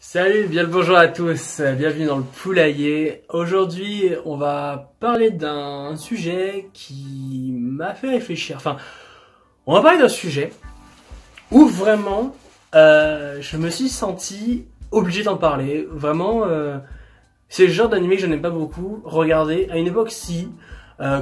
Salut, bien le bonjour à tous, bienvenue dans le poulailler. Aujourd'hui, on va parler d'un sujet qui m'a fait réfléchir. Enfin, on va parler d'un sujet où vraiment, je me suis senti obligé d'en parler. Vraiment, c'est le genre d'animé que je n'aime pas beaucoup regarder. À une époque, si,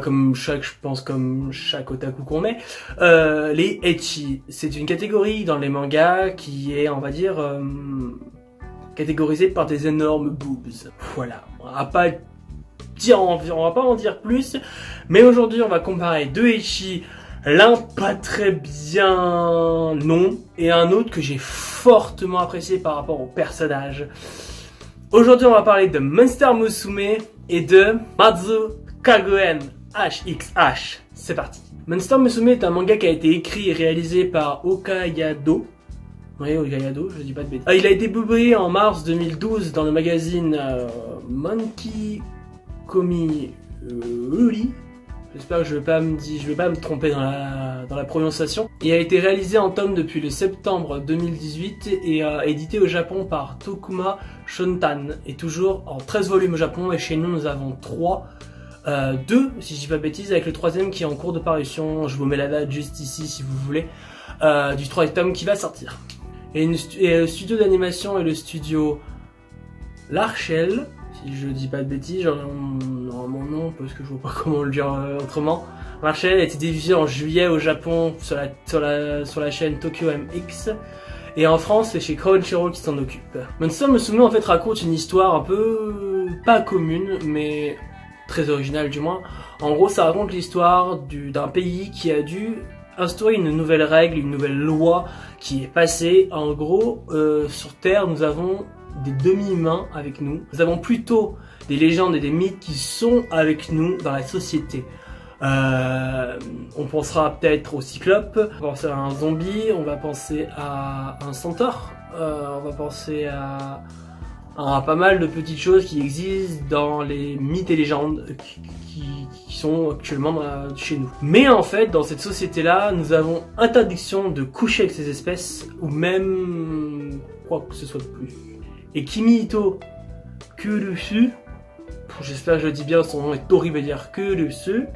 comme chaque otaku qu'on est, les ecchi. C'est une catégorie dans les mangas qui est, on va dire, catégorisé par des énormes boobs. Voilà, on va pas en dire plus, mais aujourd'hui on va comparer deux ecchi, l'un pas très bien non, et un autre que j'ai fortement apprécié par rapport au personnage. Aujourd'hui on va parler de Monster Musume et de Mazu Kaguen HXH. C'est parti. Monster Musume est un manga qui a été écrit et réalisé par Okayado. Oui, Okayado, je dis pas de bêtises. Il a été publié en mars 2012 dans le magazine Monkey Komi Uri. J'espère que je vais pas me tromper dans la prononciation. Il a été réalisé en tome depuis le septembre 2018 et édité au Japon par Tokuma Shontan. Et toujours en 13 volumes au Japon, et chez nous nous avons 2, si je dis pas de bêtises, avec le troisième qui est en cours de parution. Je vous mets la date juste ici si vous voulez, du troisième tome qui va sortir. Et le studio d'animation est le studio Larchel, si je dis pas de bêtises, mon nom parce que je vois pas comment le dire autrement. Larchel a été diffusé en juillet au Japon sur la chaîne Tokyo MX, et en France c'est chez Crunchyroll qui s'en occupe. Monster Musume en fait raconte une histoire un peu pas commune mais très originale du moins. En gros ça raconte l'histoire d'un pays qui a dû instaurer une nouvelle règle, une nouvelle loi qui est passée. En gros, sur Terre, nous avons des demi-humains avec nous. Nous avons plutôt des légendes et des mythes qui sont avec nous dans la société. On pensera peut-être au cyclope, on va penser à un zombie, on va penser à un centaure, on va penser à pas mal de petites choses qui existent dans les mythes et légendes qui sont actuellement chez nous. Mais en fait, dans cette société-là, nous avons interdiction de coucher avec ces espèces, ou même quoi que ce soit de plus. Et Kimihito Kurusu, j'espère que je le dis bien, son nom est horrible à dire, Kurusu,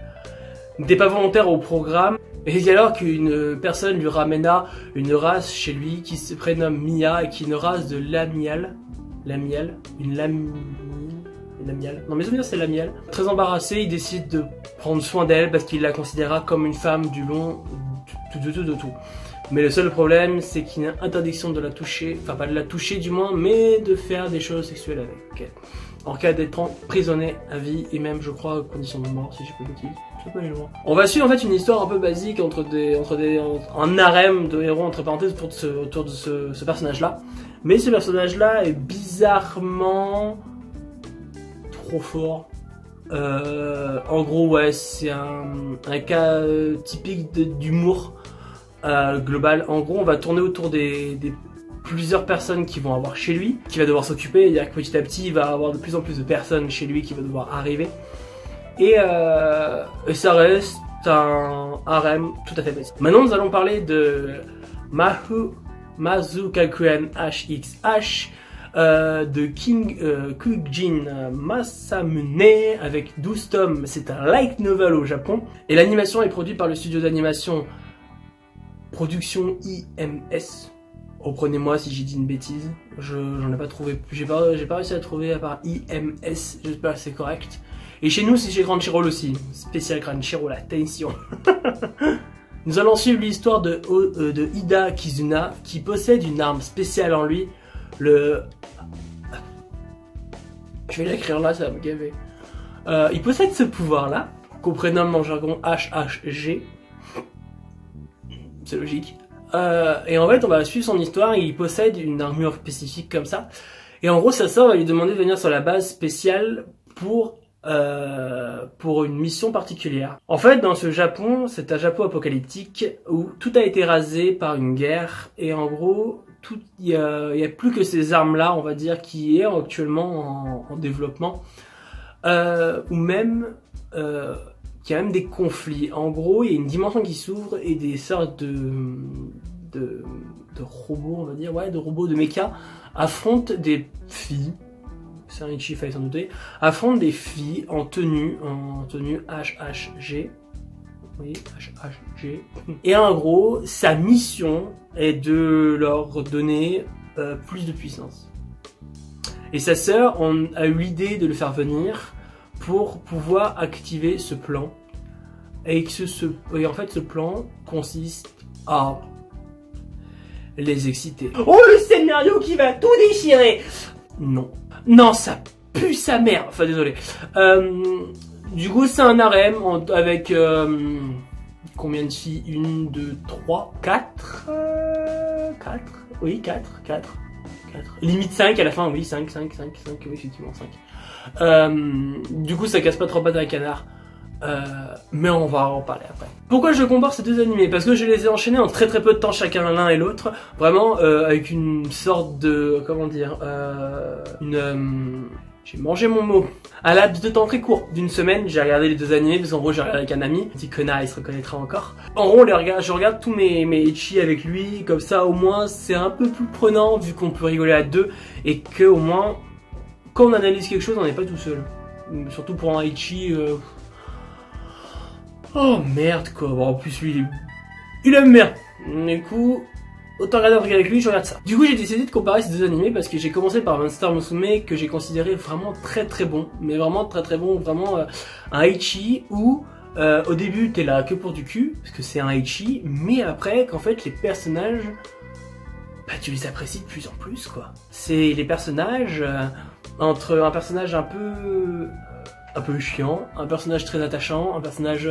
n'était pas volontaire au programme, et alors qu'une personne lui ramena une race chez lui qui se prénomme Mia, et qui est une race de lamial. Non, mes souvenirs c'est lamial. Très embarrassé, il décide de prendre soin d'elle parce qu'il la considéra comme une femme du long de tout. Mais le seul problème, c'est qu'il y a interdiction de la toucher, enfin pas de la toucher du moins, mais de faire des choses sexuelles avec elle. En cas d'être emprisonné à vie, et même je crois condition de mort si j'ai pas de bêtises. Je sais pas les loin. On va suivre en fait une histoire un peu basique un harem de héros entre parenthèses autour de ce personnage-là. Mais ce personnage-là est bizarrement trop fort. En gros, ouais, c'est un cas typique d'humour global. En gros, on va tourner autour des plusieurs personnes qui vont avoir chez lui, qui va devoir s'occuper. C'est-à-dire que petit à petit, il va avoir de plus en plus de personnes chez lui qui va devoir arriver. Et ça reste un harem tout à fait basique. Maintenant, nous allons parler de Mazu Kaguen HXH, de Kujin Masamune, avec 12 tomes. C'est un light novel au Japon, et l'animation est produite par le studio d'animation Production IMS. Reprenez-moi si j'ai dit une bêtise, j'en ai pas trouvé, j'ai pas réussi à trouver à part IMS, j'espère que c'est correct. Et chez nous c'est chez Crunchyroll aussi, spécial Crunchyroll, attention. Nous allons suivre l'histoire de Ida Kizuna, qui possède une arme spéciale en lui, je vais l'écrire là, ça va me gaver. Il possède ce pouvoir-là, qu'on prénomme en jargon HHG. C'est logique. Et en fait, on va suivre son histoire, et il possède une armure spécifique comme ça. Et en gros, sa sœur va lui demander de venir sur la base spéciale pour une mission particulière. En fait, dans ce Japon, c'est un Japon apocalyptique où tout a été rasé par une guerre, et en gros, il y a plus que ces armes-là, on va dire, qui est actuellement en développement, ou même qu'il y a même des conflits. En gros, il y a une dimension qui s'ouvre et des sortes de robots, on va dire, ouais, de robots, de mecha, affrontent des filles. C'est un Ichi, fallait s'en douter. Affrontent des filles en tenue HHG. Oui, HHG. Et en gros, sa mission est de leur donner plus de puissance. Et sa sœur a eu l'idée de le faire venir pour pouvoir activer ce plan. Et en fait, ce plan consiste à les exciter. Oh, le scénario qui va tout déchirer! Non. Non, ça pue sa mère. Enfin, désolé. Du coup, c'est un harem avec combien de filles? 1, 2, 3, 4 4? Oui, 4. Limite 5 à la fin, oui, 5, oui, effectivement, 5. Du coup, ça casse pas trop pas dans les canards. Mais on va en parler après. Pourquoi je compare ces deux animés? Parce que je les ai enchaînés en très peu de temps chacun l'un et l'autre. Vraiment, avec une sorte de... Comment dire j'ai mangé mon mot. À laps de temps très court, d'une semaine, j'ai regardé les deux animés, parce qu'en gros j'ai regardé avec un ami, petit connard, il se reconnaîtra encore. En gros, je regarde tous mes ecchi avec lui, comme ça au moins c'est un peu plus prenant, vu qu'on peut rigoler à deux, et que au moins, quand on analyse quelque chose, on n'est pas tout seul. Surtout pour un ecchi... Oh merde quoi, bon, en plus lui, il aime bien. Du coup... Autant regarder un truc avec lui, je regarde ça. Du coup, j'ai décidé de comparer ces deux animés parce que j'ai commencé par Monster Musume que j'ai considéré vraiment très bon. Mais vraiment très bon, vraiment un ecchi où au début t'es là que pour du cul, parce que c'est un ecchi, mais après qu'en fait les personnages, bah tu les apprécies de plus en plus quoi. C'est les personnages, entre un personnage un peu chiant, un personnage très attachant, un personnage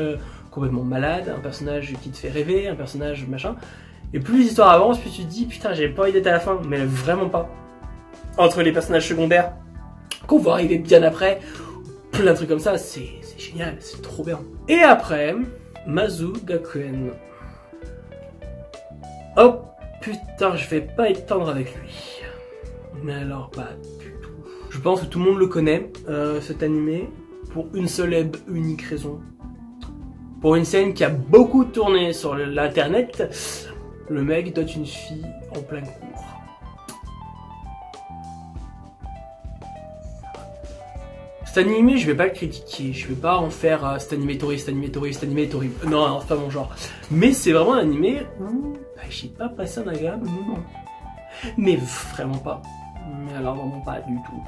complètement malade, un personnage qui te fait rêver, un personnage machin. Et plus l'histoire avance, plus tu te dis putain j'ai pas envie d'être à la fin, mais vraiment pas. Entre les personnages secondaires qu'on voit arriver bien après, plein de trucs comme ça, c'est génial, c'est trop bien. Et après, Mazu Gakuen. Oh putain, je vais pas être tendre avec lui. Mais alors pas du tout. Je pense que tout le monde le connaît, cet animé, pour une seule et unique raison. Pour une scène qui a beaucoup tourné sur l'internet. Le mec doit une fille en plein cours. Cet animé, je vais pas le critiquer, je vais pas en faire cet animé est horrible. Non, c'est pas mon genre. Mais c'est vraiment un animé où bah, j'ai pas passé un agréable moment. Mais vraiment pas. Mais alors vraiment pas du tout.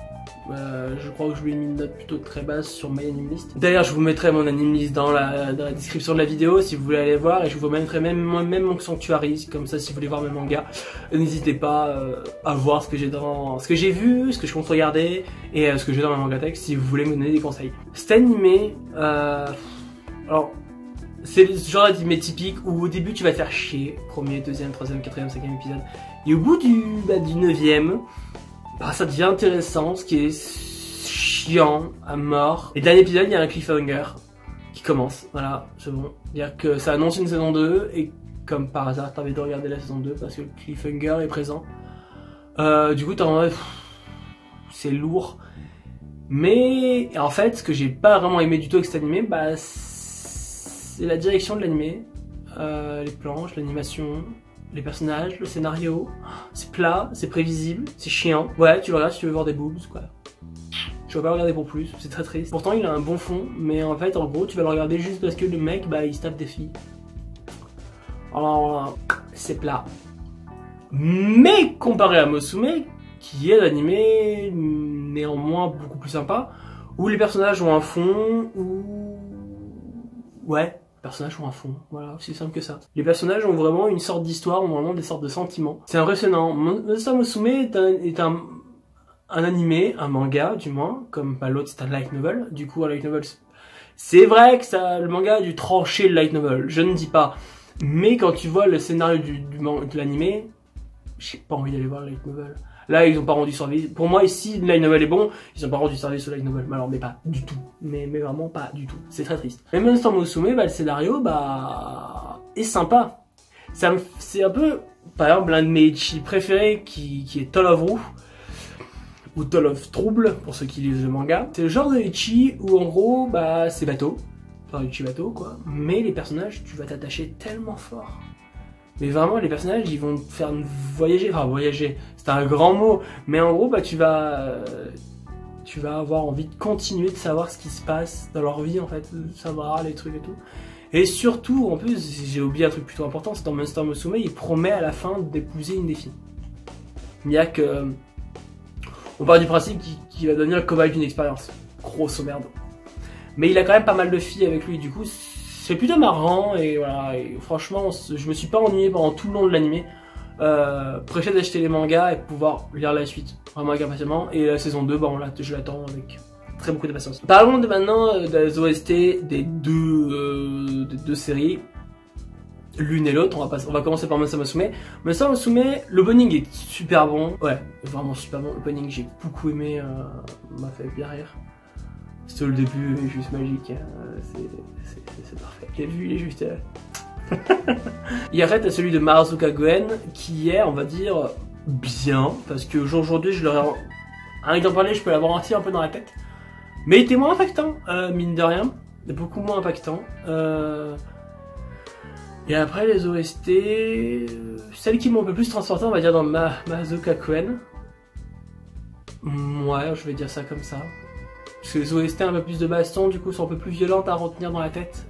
Je crois que je lui ai mis une note plutôt très basse sur My Anime List. D'ailleurs, je vous mettrai mon anime list dans la description de la vidéo si vous voulez aller voir, et je vous mettrai même mon Sanctuary, comme ça si vous voulez voir mes mangas, n'hésitez pas à voir ce que j'ai vu, ce que je compte regarder et ce que j'ai dans ma mangatech si vous voulez me donner des conseils. Cet animé, alors c'est le genre d'animé typique où au début tu vas te faire chier, premier, deuxième, troisième, quatrième, cinquième épisode, et au bout du 9e, bah, ça devient intéressant, ce qui est chiant à mort. Et dernier épisode, il y a un cliffhanger qui commence. Voilà, c'est bon. C'est-à-dire que ça annonce une saison 2 et comme par hasard, t'as envie de regarder la saison 2 parce que le cliffhanger est présent. Du coup, t'as envie... C'est lourd. Mais en fait, ce que j'ai pas vraiment aimé du tout avec cet animé, bah, c'est la direction de l'animé. Les planches, l'animation... Les personnages, le scénario, c'est plat, c'est prévisible, c'est chiant. Ouais, tu le regardes si tu veux voir des boobs, quoi. Je vais pas le regarder pour plus, c'est très triste. Pourtant, il a un bon fond, mais en fait, en gros, tu vas le regarder juste parce que le mec, bah, il se tape des filles. Alors, c'est plat. Mais comparé à Musume, qui est l'animé néanmoins beaucoup plus sympa, où les personnages ont un fond, où... Ouais. Les personnages ont un fond, voilà, aussi simple que ça. Les personnages ont vraiment une sorte d'histoire, ont vraiment des sortes de sentiments. C'est impressionnant. Monster Musume est un animé, un manga du moins, comme bah, l'autre c'est un light novel. Du coup un light novel, c'est vrai que le manga a dû trancher le light novel, je ne dis pas. Mais quand tu vois le scénario de l'animé, j'ai pas envie d'aller voir le light novel. Là, ils ont pas rendu service. Pour moi, ici, le light novel est bon, ils ont pas rendu service au light novel. Alors, mais pas du tout. Mais vraiment pas du tout. C'est très triste. Mais Monster Musume, bah, le scénario, bah, est sympa. C'est un peu, par exemple, l'un de mes ecchi préférés qui est Toll of Roux, ou Toll of Trouble, pour ceux qui lisent le manga. C'est le genre de ecchi où, en gros, bah, c'est bateau. Enfin, ecchi bateau, quoi. Mais les personnages, tu vas t'attacher tellement fort. Mais vraiment, les personnages, ils vont te faire voyager. Enfin, voyager, c'est un grand mot. Mais en gros, bah, tu vas avoir envie de continuer de savoir ce qui se passe dans leur vie, en fait. Savoir les trucs et tout. Et surtout, en plus, j'ai oublié un truc plutôt important, c'est dans Monster Musume, il promet à la fin d'épouser une des filles. Il y a que... On part du principe qu'il va devenir le cobaye d'une expérience. Grosso merde. Mais il a quand même pas mal de filles avec lui, du coup, c'est plutôt marrant, et voilà, et franchement, je me suis pas ennuyé pendant tout le long de l'animé. Prêché d'acheter les mangas et pouvoir lire la suite, vraiment avec impatiemment. Et la saison 2, bah, je l'attends avec très beaucoup de patience. Parlons maintenant des OST des deux séries, l'une et l'autre. On va commencer par Monster Musume. Monster Musume, l'opening est super bon, ouais, vraiment super bon. L'opening, j'ai beaucoup aimé, m'a fait bien rire. C'était le début, est juste magique, c'est parfait. Et lui, il est juste... Il arrête à celui de Maruzuka Goen, qui est, on va dire, bien, parce que aujourd'hui, je l'aurais... Rien que d'en parler, je peux l'avoir assis un peu dans la tête. Mais il était moins impactant, mine de rien. Beaucoup moins impactant. Et après, les OST... celles qui m'ont un peu plus transporté, on va dire, dans Maruzuka Goen. Ouais, je vais dire ça comme ça. Parce que les OST un peu plus de baston, du coup, sont un peu plus violentes à retenir dans la tête,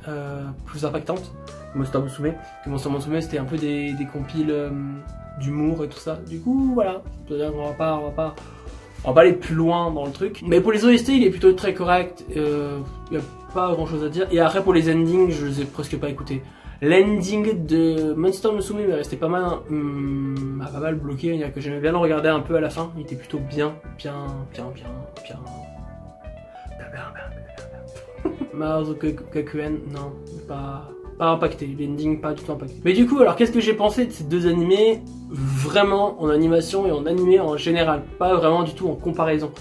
plus impactantes. Monster Musume. Monster Musume, c'était un peu des compiles d'humour et tout ça. Du coup, voilà. C'est-à-dire qu'on va pas aller plus loin dans le truc. Mais pour les OST, il est plutôt très correct. Il n'y a pas grand-chose à dire. Et après, pour les endings, je les ai presque pas écoutés. L'ending de Monster Musume m'est resté pas mal bloqué. Il y a que j'aimais bien le regarder un peu à la fin. Il était plutôt bien. Maruzuka Goen, non, pas impacté, l'ending pas du tout impacté. Mais du coup, alors qu'est-ce que j'ai pensé de ces deux animés, vraiment en animation et en animé en général, pas vraiment du tout en comparaison.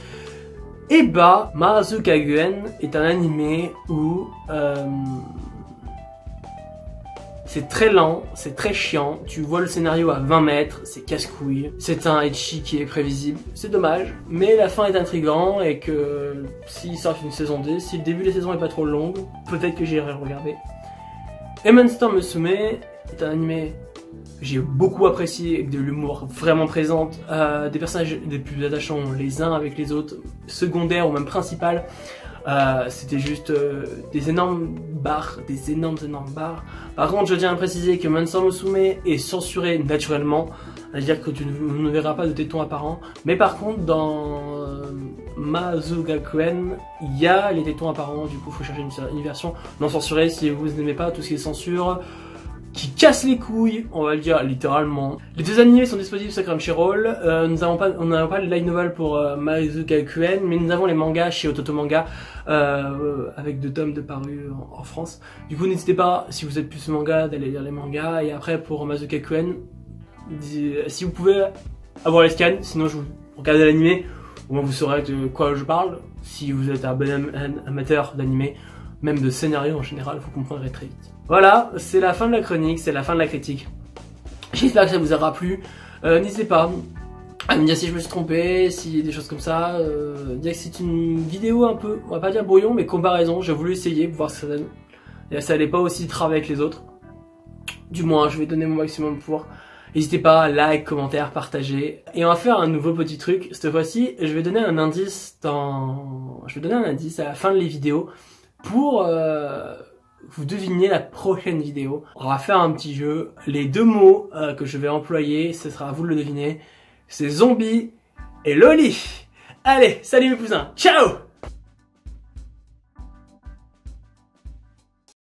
Et bah, Maruzuka Goen est un animé où c'est très lent, c'est très chiant, tu vois le scénario à 20 mètres, c'est casse-couille, c'est un ecchi qui est prévisible, c'est dommage, mais la fin est intriguant et que s'ils sortent une saison 2, si le début de la saison est pas trop long, peut-être que j'irai regarder. Et Monster Musume est un animé que j'ai beaucoup apprécié, avec de l'humour vraiment présent, des personnages des plus attachants les uns avec les autres, secondaires ou même principales. C'était juste des énormes barres, des énormes barres. Par contre, je tiens à préciser que Monster Musume est censuré naturellement, c'est-à-dire que tu ne verras pas de tétons apparents. Mais par contre, dans Maruzuka Goen, il y a les tétons apparents, du coup, il faut chercher une version non censurée si vous n'aimez pas tout ce qui est censure, qui casse les couilles, on va le dire littéralement. Les deux animés sont disponibles sur Crunchyroll. On n'a pas le light novel pour Maruzuka Goen, mais nous avons les mangas chez Ototo Manga, avec 2 tomes de parus en France. Du coup, n'hésitez pas, si vous êtes plus manga, d'aller lire les mangas. Et après, pour Maruzuka Goen, si vous pouvez avoir les scans, sinon je vous regardez l'animé, au moins vous saurez de quoi je parle. Si vous êtes un bon amateur d'animé, même de scénario en général, vous comprendrez très vite. Voilà, c'est la fin de la chronique, c'est la fin de la critique. J'espère que ça vous aura plu. N'hésitez pas à me dire si je me suis trompé, s'il y a des choses comme ça. Dire que c'est une vidéo un peu, on va pas dire brouillon, mais comparaison. J'ai voulu essayer pour voir ce que ça donne. Et ça allait pas aussi travailler avec les autres. Du moins, je vais donner mon maximum pour. N'hésitez pas à like, commentaire, partager. Et on va faire un nouveau petit truc. Cette fois-ci, je vais donner un indice à la fin de les vidéos pour vous deviner la prochaine vidéo. On va faire un petit jeu. Les 2 mots que je vais employer, ce sera à vous de le deviner. C'est zombie et loli. Allez, salut mes cousins. Ciao!